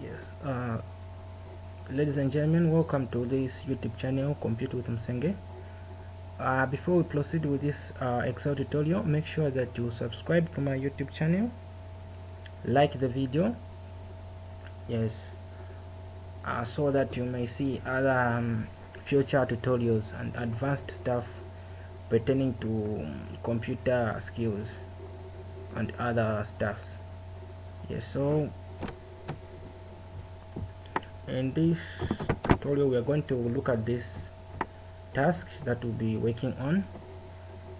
Yes, ladies and gentlemen, welcome to this YouTube channel, Compute with Msenge. Before we proceed with this Excel tutorial, make sure that you subscribe to my YouTube channel, like the video, yes, so that you may see other future tutorials and advanced stuff pertaining to computer skills and other stuffs. Yes, so in this tutorial we are going to look at this task that we'll be working on.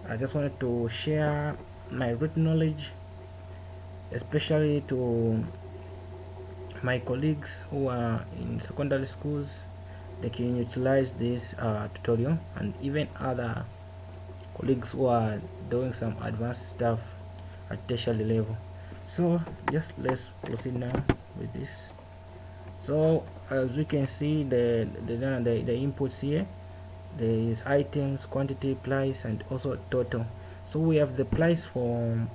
I just wanted to share my root knowledge, especially to my colleagues who are in secondary schools. They can utilize this tutorial, and even other colleagues who are doing some advanced stuff at tertiary level. So just let's proceed now with this. So as we can see, the inputs here, there is items, quantity, price, and also total. So we have the price for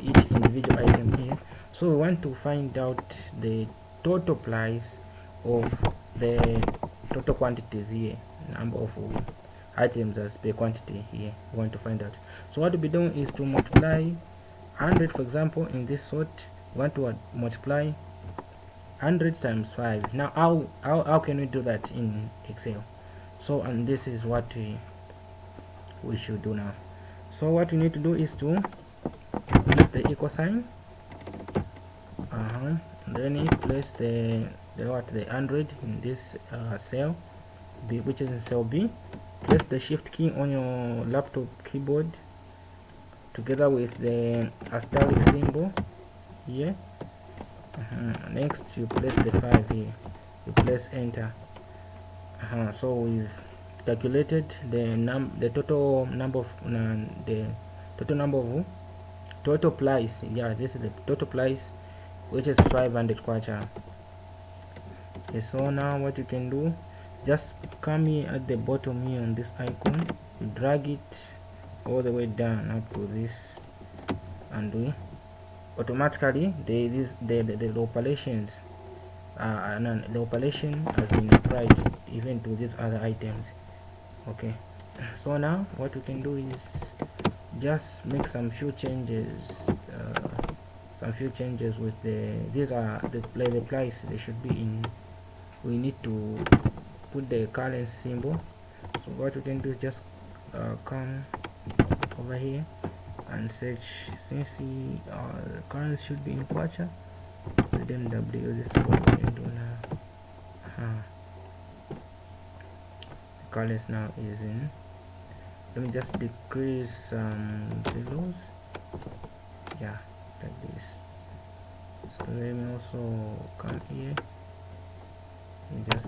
each individual item here. So we want to find out the total price of the total quantities here, number of items as per quantity here. We want to find out. So what we'll be doing is to multiply 100, for example. In this sort, we want to multiply 100 times 5. Now how can we do that in Excel? So, and this is what we should do now. So what we need to do is to place the equal sign, then you place the 100 in this cell B, which is in cell B. Place the shift key on your laptop keyboard together with the asterisk symbol here. Next you place the 5 here, you press enter. So we've calculated the total number of total price. Yeah, this is the total price, which is 500 kwacha. Okay, so now what you can do, just come here at the bottom here on this icon, you drag it all the way down up to this, and we automatically the operations the operation has been applied even to these other items. Okay, so now what we can do is just make some few changes with these are the price. They should be in, we need to put the currency symbol. So what we can do is just come over here and search, since the currency should be in kwacha, then W. This is what we can do now. The currency now is in. Let me just decrease zeros. Yeah, like this. So let me also come here and just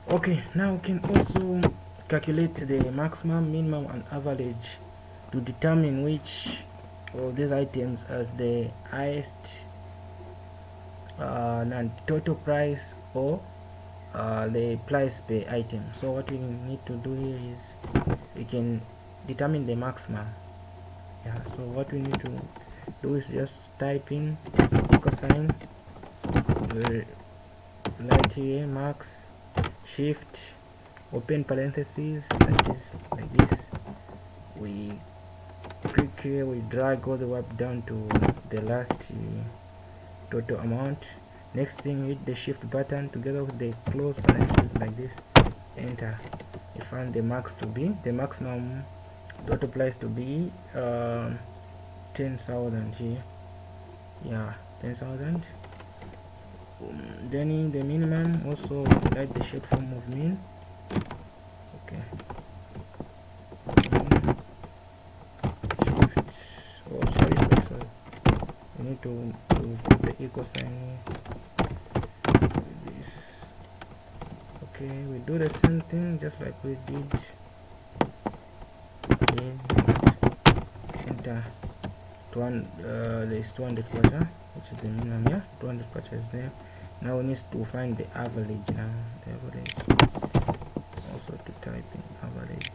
okay, now we can also calculate the maximum, minimum, and average to determine which of these items as the highest total price or the price per item. So what we need to do here is we can determine the maximum. Yeah, so what we need to do is just type in equal sign, right here, max, shift, open parentheses, like this. We click here, we drag all the way up down to the last total amount. Next thing, hit the shift button together with the close parentheses like this, enter. You find the max to be the maximum total price to be 10,000 here. Yeah, 10,000. Then in the minimum, also write the short form of min. Okay. Shift. Oh, sorry. We need to put the equal sign here. This. Okay, we do the same thing thing just like we did. Enter there's 200 quarter, which is the minimum. Yeah, 200 quarter is there. Now we need to find the average. Now the average, also to type in average.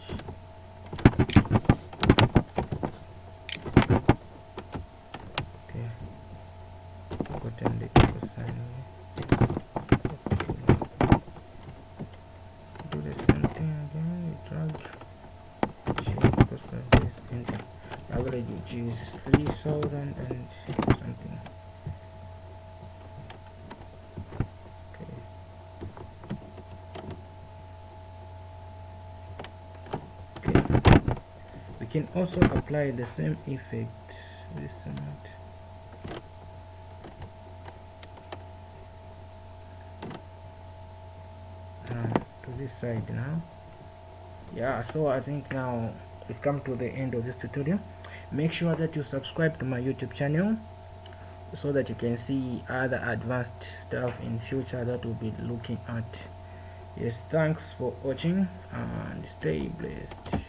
Okay, gotten the equal sign. Do the same thing again. We drag this, enter average, which is 3,000 and something. We can also apply the same effect this amount. To this side now. Yeah, so I think now we've come to the end of this tutorial. Make sure that you subscribe to my YouTube channel so that you can see other advanced stuff in future that we'll be looking at. Yes, thanks for watching and stay blessed.